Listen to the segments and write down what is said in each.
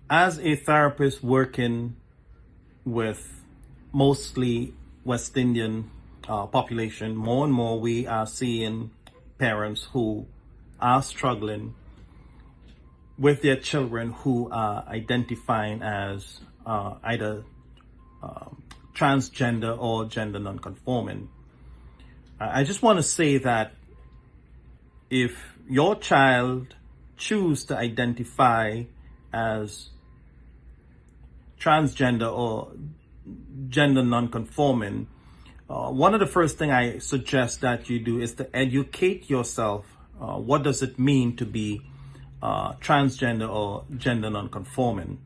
As a therapist working with mostly West Indian population, more and more we are seeing parents who are struggling with their children who are identifying as either transgender or gender nonconforming. I just want to say that if your child choose to identify as transgender or gender nonconforming, one of the first thing I suggest that you do is to educate yourself. What does it mean to be transgender or gender nonconforming?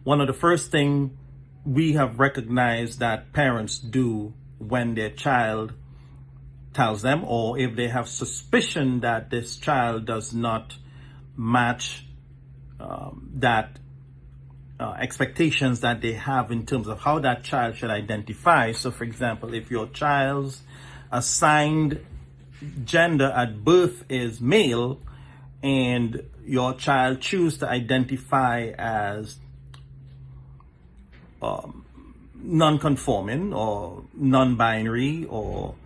One of the first thing we have recognized that parents do when their child tells them, or if they have suspicion that this child does not match that expectations that they have in terms of how that child should identify. So for example, if your child's assigned gender at birth is male and your child choose to identify as non-conforming or non-binary or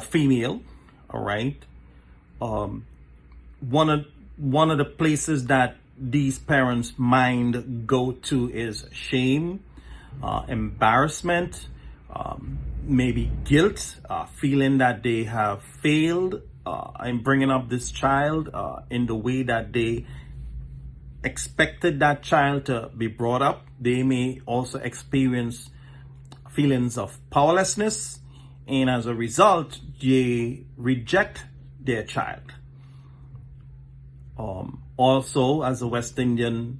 female, all right, one of the places that these parents' mind go to is shame, embarrassment, maybe guilt, feeling that they have failed in bringing up this child in the way that they expected that child to be brought up. They may also experience feelings of powerlessness, and as a result, they reject their child. Also, as a West Indian,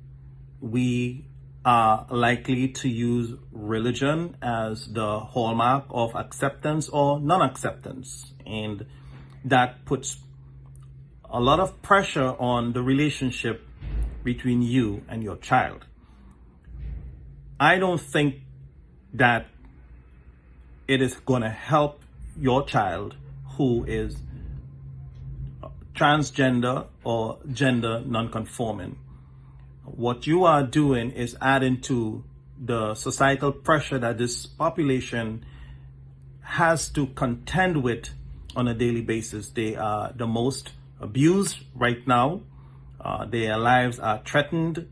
we are likely to use religion as the hallmark of acceptance or non-acceptance, and that puts a lot of pressure on the relationship between you and your child. I don't think that it is going to help your child who is transgender or gender nonconforming. What you are doing is adding to the societal pressure that this population has to contend with on a daily basis. They are the most abused right now. Their lives are threatened.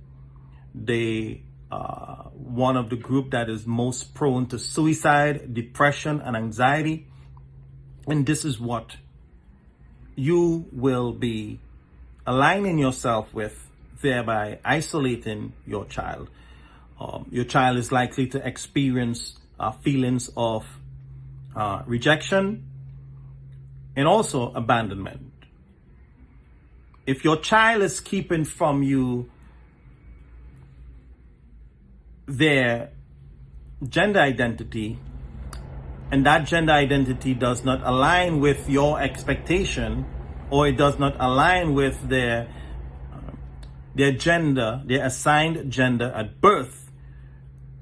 They are one of the group that is most prone to suicide, depression, and anxiety. And this is what you will be aligning yourself with, thereby isolating your child. Your child is likely to experience feelings of rejection and also abandonment. If your child is keeping from you their gender identity, and that gender identity does not align with your expectation, or it does not align with their gender, their assigned gender at birth,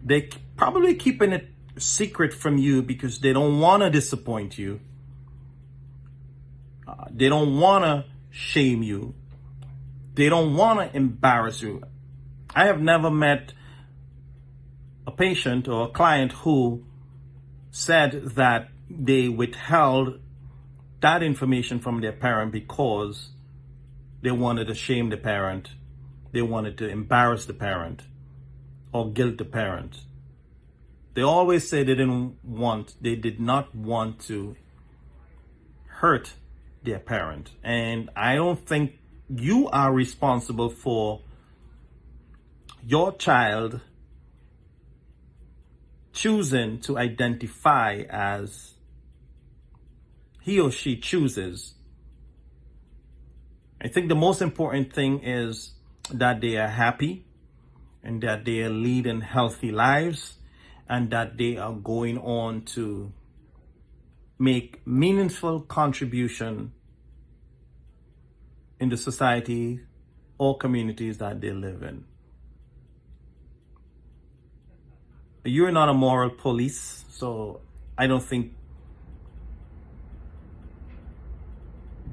they probably keeping it secret from you because they don't want to disappoint you. They don't want to shame you. They don't want to embarrass you. I have never met a patient or a client who said that they withheld that information from their parent because they wanted to shame the parent, they wanted to embarrass the parent, or guilt the parent. They always say they did not want to hurt their parent. And I don't think you are responsible for your child choosing to identify as he or she chooses. I think the most important thing is that they are happy and that they are leading healthy lives and that they are going on to make meaningful contribution in the society or communities that they live in. You're not a moral police, so I don't think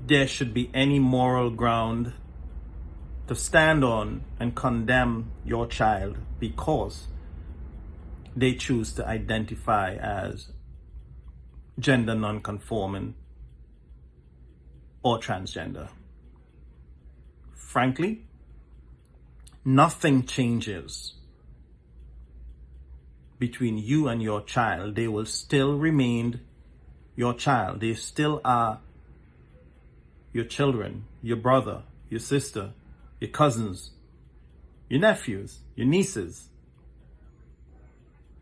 there should be any moral ground to stand on and condemn your child because they choose to identify as gender nonconforming or transgender. Frankly, nothing changes between you and your child. They will still remain your child. They still are your children, your brother, your sister, your cousins, your nephews, your nieces.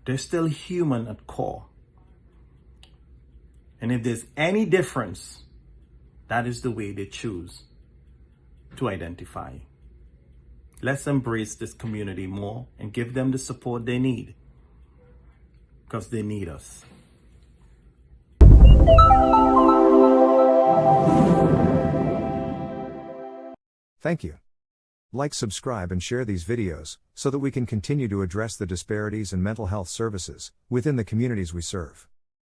They're still human at core. And if there's any difference, that is the way they choose to identify. Let's embrace this community more and give them the support they need, because they need us. Thank you. Like, subscribe, and share these videos so that we can continue to address the disparities in mental health services within the communities we serve.